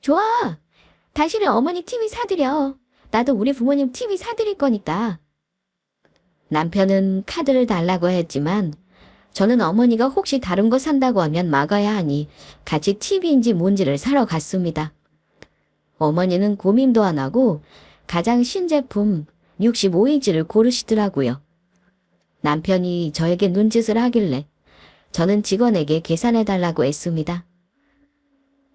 좋아. 당신은 어머니 TV 사드려. 나도 우리 부모님 TV 사드릴 거니까. 남편은 카드를 달라고 했지만 저는 어머니가 혹시 다른 거 산다고 하면 막아야 하니 같이 TV인지 뭔지를 사러 갔습니다. 어머니는 고민도 안 하고 가장 신제품 65인치를 고르시더라고요. 남편이 저에게 눈짓을 하길래 저는 직원에게 계산해달라고 했습니다.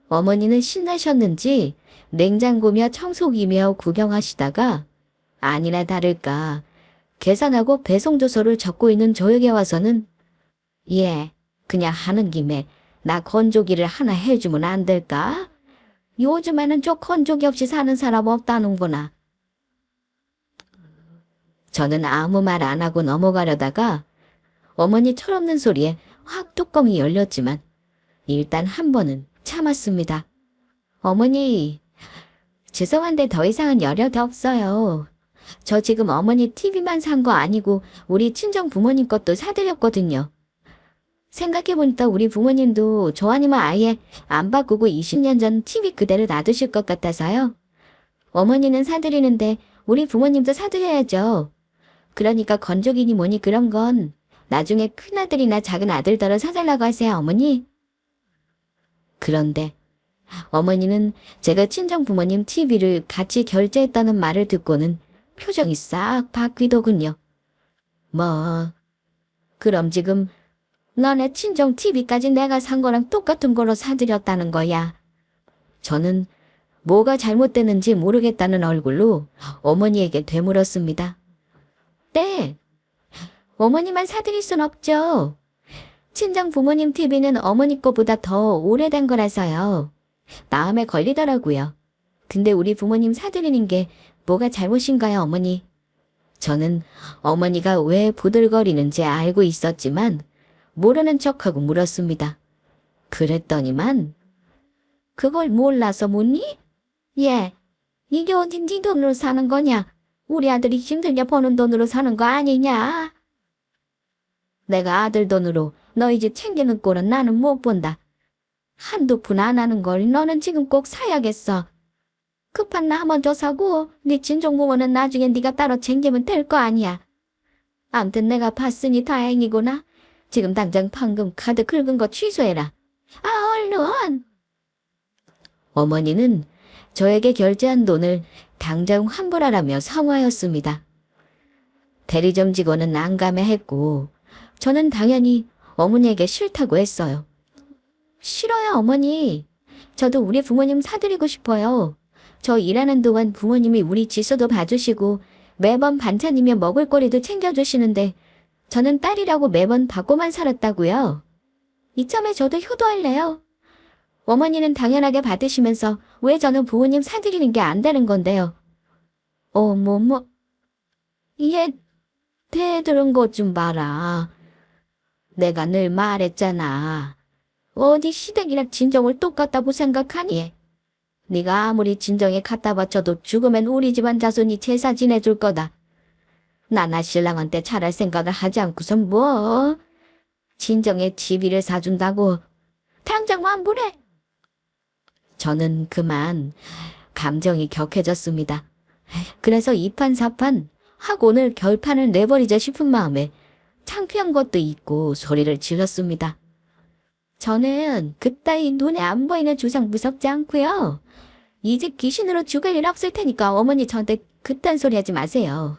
어머니는 신나셨는지 냉장고며 청소기며 구경하시다가 아니나 다를까 계산하고 배송주소를 적고 있는 저에게 와서는 예, 그냥 하는 김에 나 건조기를 하나 해주면 안 될까? 요즘에는 저 건조기 없이 사는 사람 없다는구나. 저는 아무 말 안 하고 넘어가려다가 어머니 철없는 소리에 확 뚜껑이 열렸지만 일단 한 번은 참았습니다. 어머니, 죄송한데 더 이상은 여력이 없어요. 저 지금 어머니 TV만 산 거 아니고 우리 친정 부모님 것도 사드렸거든요. 생각해보니까 우리 부모님도 저 아니면 아예 안 바꾸고 20년 전 TV 그대로 놔두실 것 같아서요. 어머니는 사드리는데 우리 부모님도 사드려야죠. 그러니까 건조기니 뭐니 그런 건 나중에 큰아들이나 작은 아들더러 사달라고 하세요, 어머니. 그런데 어머니는 제가 친정 부모님 TV를 같이 결제했다는 말을 듣고는 표정이 싹 바뀌더군요. 뭐, 그럼 지금 너네 친정 TV까지 내가 산 거랑 똑같은 거로 사드렸다는 거야. 저는 뭐가 잘못됐는지 모르겠다는 얼굴로 어머니에게 되물었습니다. 네, 어머니만 사드릴 순 없죠. 친정 부모님 TV는 어머니 거보다 더 오래된 거라서요. 마음에 걸리더라고요. 근데 우리 부모님 사드리는 게 뭐가 잘못인가요, 어머니? 저는 어머니가 왜 부들거리는지 알고 있었지만 모르는 척하고 물었습니다. 그랬더니만 그걸 몰라서 묻니? 예, 이게 어디 네 돈으로 사는 거냐? 우리 아들이 힘들게 버는 돈으로 사는 거 아니냐? 내가 아들 돈으로 너희 집 챙기는 꼴은 나는 못 본다. 한두 푼 안 하는 걸 너는 지금 꼭 사야겠어. 급한 나 먼저 사고 네 친정 부모는 나중에 네가 따로 챙기면 될 거 아니야. 암튼 내가 봤으니 다행이구나. 지금 당장 방금 카드 긁은 거 취소해라. 아, 얼른! 어머니는 저에게 결제한 돈을 당장 환불하라며 성화였습니다. 대리점 직원은 난감해했고 저는 당연히 어머니에게 싫다고 했어요. 싫어요, 어머니. 저도 우리 부모님 사드리고 싶어요. 저 일하는 동안 부모님이 우리 지수도 봐주시고 매번 반찬이며 먹을거리도 챙겨주시는데 저는 딸이라고 매번 받고만 살았다고요. 이참에 저도 효도할래요. 어머니는 당연하게 받으시면서 왜 저는 부모님 사드리는 게 안 되는 건데요. 어머머, 얘 대들은 것 좀 봐라. 내가 늘 말했잖아. 어디 시댁이랑 진정을 똑같다고 생각하니? 네가 아무리 진정에 갖다 바쳐도 죽으면 우리 집안 자손이 제사 지내줄 거다. 나나 신랑한테 잘할 생각을 하지 않고선 뭐? 진정에 TV를 사준다고 당장 환불해. 저는 그만 감정이 격해졌습니다. 그래서 이판사판 하고 오늘 결판을 내버리자 싶은 마음에 창피한 것도 있고 소리를 질렀습니다. 저는 그따위 눈에 안 보이는 주상 무섭지 않고요. 이 집 귀신으로 죽을 일 없을 테니까 어머니 저한테 그딴 소리 하지 마세요.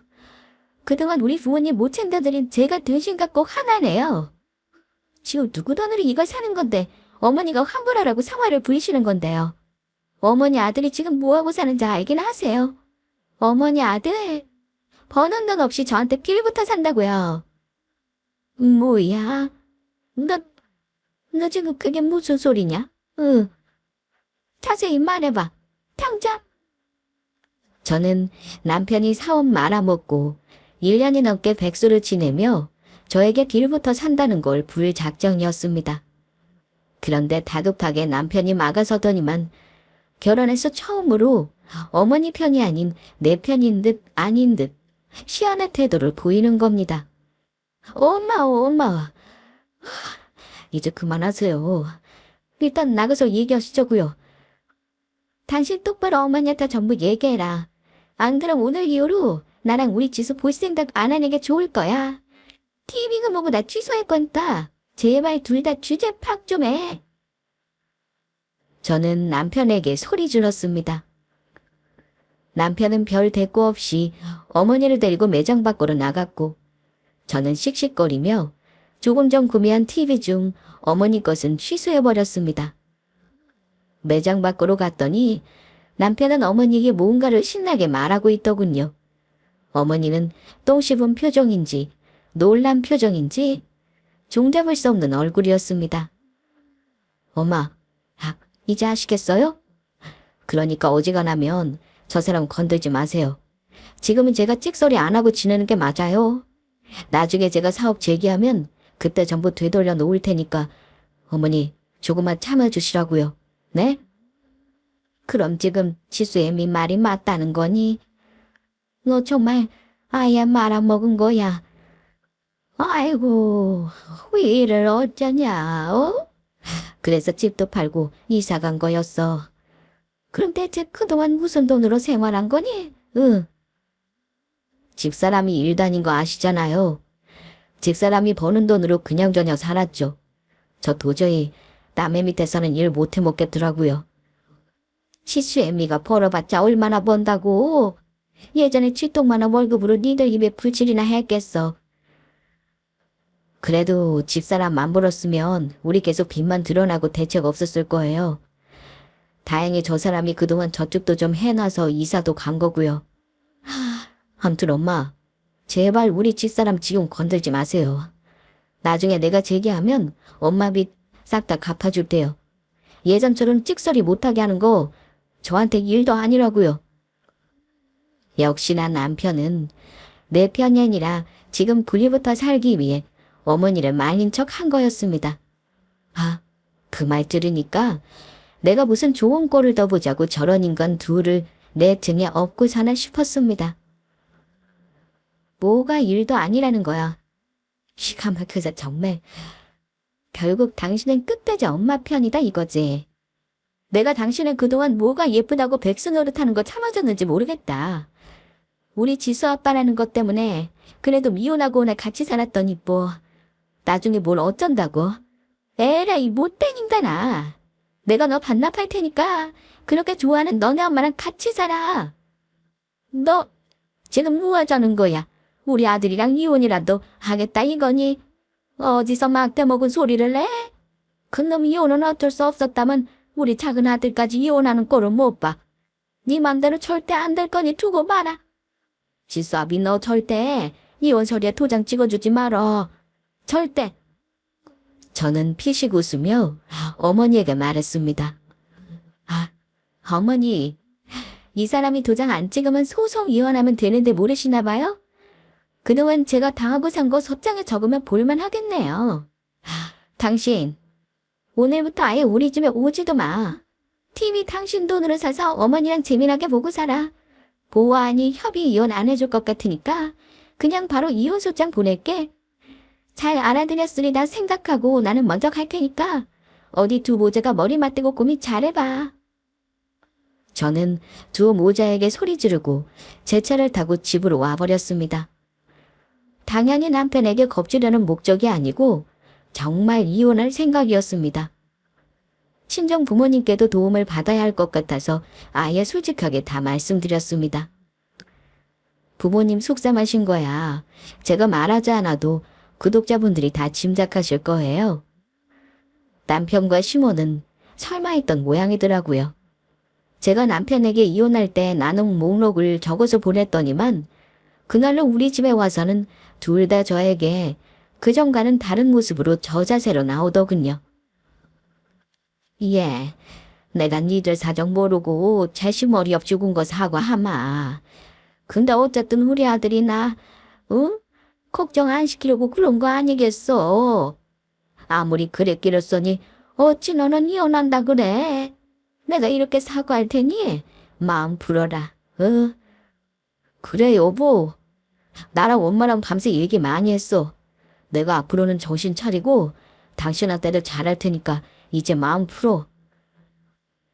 그동안 우리 부모님 못 챙겨드린 제가 드신 것 꼭 하나네요. 지금 누구 돈으로 이걸 사는 건데 어머니가 환불하라고 상화를 부리시는 건데요. 어머니 아들이 지금 뭐하고 사는지 알긴 하세요. 어머니 아들, 버는 돈 없이 저한테 필부터 산다고요. 뭐야? 너 지금 그게 무슨 소리냐? 자세히 말해봐. 당장. 저는 남편이 사업 말아먹고 1년이 넘게 백수를 지내며 저에게 길부터 산다는 걸 부릴 작정이었습니다. 그런데 다급하게 남편이 막아서더니만 결혼해서 처음으로 어머니 편이 아닌 내 편인 듯 아닌 듯 시원한 태도를 보이는 겁니다. 엄마. 이제 그만하세요. 일단 나가서 얘기하시자고요. 당신 똑바로 어머니한테 전부 얘기해라. 안 그럼 오늘 이후로 나랑 우리 지수 볼 생각 안 하는 게 좋을 거야. TV가 뭐고 나 취소할 거니까 제발 둘 다 주제 팍 좀 해. 저는 남편에게 소리 질렀습니다. 남편은 별 대꾸 없이 어머니를 데리고 매장 밖으로 나갔고 저는 씩씩거리며 조금 전 구매한 TV 중 어머니 것은 취소해버렸습니다. 매장 밖으로 갔더니 남편은 어머니에게 뭔가를 신나게 말하고 있더군요. 어머니는 똥 씹은 표정인지 놀란 표정인지 종잡을 수 없는 얼굴이었습니다. 엄마, 이제 아시겠어요? 그러니까 어지간하면 저 사람 건들지 마세요. 지금은 제가 찍소리 안 하고 지내는 게 맞아요. 나중에 제가 사업 재개하면 그때 전부 되돌려 놓을 테니까 어머니 조금만 참아주시라고요. 네? 그럼 지금 지수애미 말이 맞다는 거니? 너 정말 아예 말아먹은 거야. 아이고, 왜 이를 어쩌냐, 어? 그래서 집도 팔고 이사 간 거였어. 그럼 대체 그동안 무슨 돈으로 생활한 거니? 응. 집사람이 일 다닌 거 아시잖아요. 집사람이 버는 돈으로 그냥저냥 살았죠. 저 도저히 남의 밑에서는 일 못해 먹겠더라고요. 치수 애미가 벌어봤자 얼마나 번다고. 예전에 쥐똥만한 월급으로 니들 입에 불칠이나 했겠어. 그래도 집사람 안 벌었으면 우리 계속 빚만 드러나고 대책 없었을 거예요. 다행히 저 사람이 그동안 저축도 좀 해놔서 이사도 간 거고요. 아무튼 엄마, 제발 우리 집사람 지금 건들지 마세요. 나중에 내가 재개하면 엄마 빚 싹 다 갚아줄게요. 예전처럼 찍소리 못하게 하는 거 저한테 일도 아니라고요. 역시나 남편은 내 편이 아니라 지금 분리부터 살기 위해 어머니를 말린 척 한 거였습니다. 그 말 들으니까 내가 무슨 좋은 꼴을 더 보자고 저런 인간 둘을 내 등에 업고 사나 싶었습니다. 뭐가 일도 아니라는 거야. 기가 막혀서 정말. 결국 당신은 끝까지 엄마 편이다 이거지. 내가 당신은 그동안 뭐가 예쁘다고 백수 노릇하는 거 참아줬는지 모르겠다. 우리 지수 아빠라는 것 때문에 그래도 미혼하고 오늘 같이 살았더니 뭐 나중에 뭘 어쩐다고. 에라이 못된 인간아. 내가 너 반납할 테니까 그렇게 좋아하는 너네 엄마랑 같이 살아. 너 지금 뭐 하자는 거야? 우리 아들이랑 이혼이라도 하겠다 이거니? 어디서 막대 먹은 소리를 내? 그놈 이혼은 어쩔 수 없었다면 우리 작은 아들까지 이혼하는 꼴을 못 봐. 네 맘대로 절대 안 될 거니 두고 봐라. 지수아비 너 절대 이혼 서류에 도장 찍어주지 말어. 절대. 저는 피식 웃으며 어머니에게 말했습니다. 어머니, 이 사람이 도장 안 찍으면 소송 이혼하면 되는데 모르시나 봐요? 그동안 제가 당하고 산 거 소장에 적으면 볼만 하겠네요. 당신, 오늘부터 아예 우리 집에 오지도 마. TV 당신 돈으로 사서 어머니랑 재미나게 보고 살아. 보아하니 협의 이혼 안 해줄 것 같으니까 그냥 바로 이혼 소장 보낼게. 잘 알아들였으리다 생각하고 나는 먼저 갈 테니까 어디 두 모자가 머리 맞대고 고민 잘해봐. 저는 두 모자에게 소리 지르고 제 차를 타고 집으로 와버렸습니다. 당연히 남편에게 겁주려는 목적이 아니고 정말 이혼할 생각이었습니다. 친정 부모님께도 도움을 받아야 할 것 같아서 아예 솔직하게 다 말씀드렸습니다. 부모님 속상하신 거야. 제가 말하지 않아도 구독자분들이 다 짐작하실 거예요. 남편과 시모는 설마 했던 모양이더라고요. 제가 남편에게 이혼할 때 나눔 목록을 적어서 보냈더니만 그날로 우리 집에 와서는 둘 다 저에게 그전과는 다른 모습으로 저자세로 나오더군요. 예, 내가 니들 사정 모르고 자식 머리 없 죽은 거 사과하마. 근데 어쨌든 우리 아들이 나, 응? 걱정 안 시키려고 그런 거 아니겠어. 아무리 그랬기로써니 어찌 너는 이혼한다 그래. 내가 이렇게 사과할 테니 마음 풀어라. 그래 여보. 나랑 엄마랑 밤새 얘기 많이 했어. 내가 앞으로는 정신 차리고 당신한테도 잘할 테니까 이제 마음 풀어.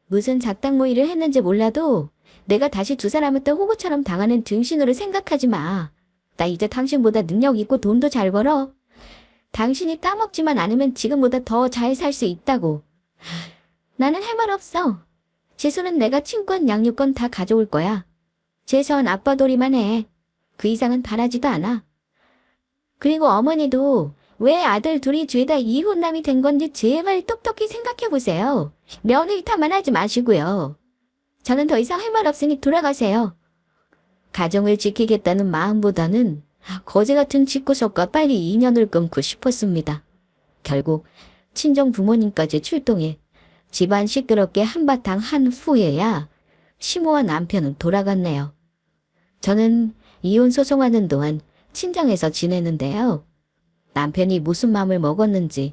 무슨 작당모의를 했는지 몰라도 내가 다시 두 사람한테 호구처럼 당하는 등신으로 생각하지 마. 나 이제 당신보다 능력 있고 돈도 잘 벌어. 당신이 까먹지만 않으면 지금보다 더 잘 살 수 있다고. 나는 할 말 없어. 지수는 내가 친권 양육권 다 가져올 거야. 재선 아빠 도리만 해. 그 이상은 바라지도 않아. 그리고 어머니도 왜 아들 둘이 죄다 이혼남이 된 건지 제발 똑똑히 생각해 보세요. 며느리 탓만 하지 마시고요. 저는 더 이상 할 말 없으니 돌아가세요. 가정을 지키겠다는 마음보다는 거지 같은 집구석과 빨리 인연을 끊고 싶었습니다. 결국 친정 부모님까지 출동해 집안 시끄럽게 한바탕 한 후에야 시모와 남편은 돌아갔네요. 저는 이혼 소송하는 동안 친정에서 지내는데요. 남편이 무슨 마음을 먹었는지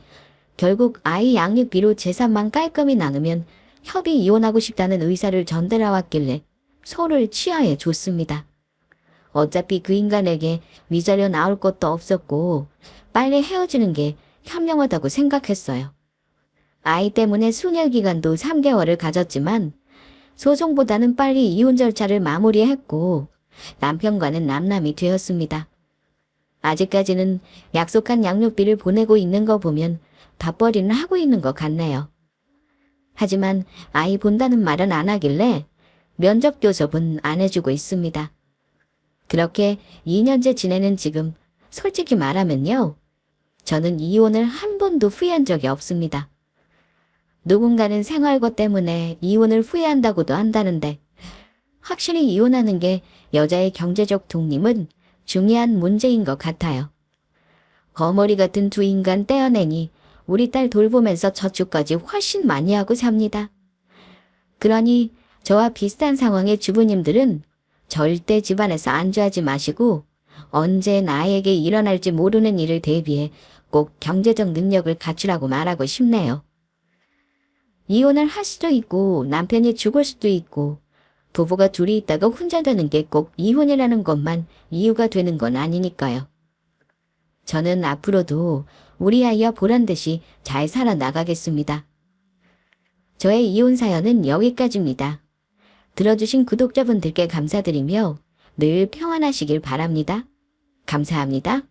결국 아이 양육비로 재산만 깔끔히 나누면 협의 이혼하고 싶다는 의사를 전달해 왔길래 서로를 치하해 줬습니다. 어차피 그 인간에게 위자료 나올 것도 없었고 빨리 헤어지는 게 현명하다고 생각했어요. 아이 때문에 수녀 기간도 3개월을 가졌지만 소송보다는 빨리 이혼 절차를 마무리했고 남편과는 남남이 되었습니다. 아직까지는 약속한 양육비를 보내고 있는 거 보면 밥벌이는 하고 있는 것 같네요. 하지만 아이 본다는 말은 안 하길래 면접 교섭은 안 해주고 있습니다. 그렇게 2년째 지내는 지금 솔직히 말하면요. 저는 이혼을 한 번도 후회한 적이 없습니다. 누군가는 생활고 때문에 이혼을 후회한다고도 한다는데 확실히 이혼하는 게 여자의 경제적 독립은 중요한 문제인 것 같아요. 거머리 같은 두 인간 떼어내니 우리 딸 돌보면서 저축까지 훨씬 많이 하고 삽니다. 그러니 저와 비슷한 상황의 주부님들은 절대 집안에서 안주하지 마시고 언제 나에게 일어날지 모르는 일을 대비해 꼭 경제적 능력을 갖추라고 말하고 싶네요. 이혼을 할 수도 있고 남편이 죽을 수도 있고 부부가 둘이 있다가 혼자 되는 게 꼭 이혼이라는 것만 이유가 되는 건 아니니까요. 저는 앞으로도 우리 아이와 보란듯이 잘 살아나가겠습니다. 저의 이혼 사연은 여기까지입니다. 들어주신 구독자분들께 감사드리며 늘 평안하시길 바랍니다. 감사합니다.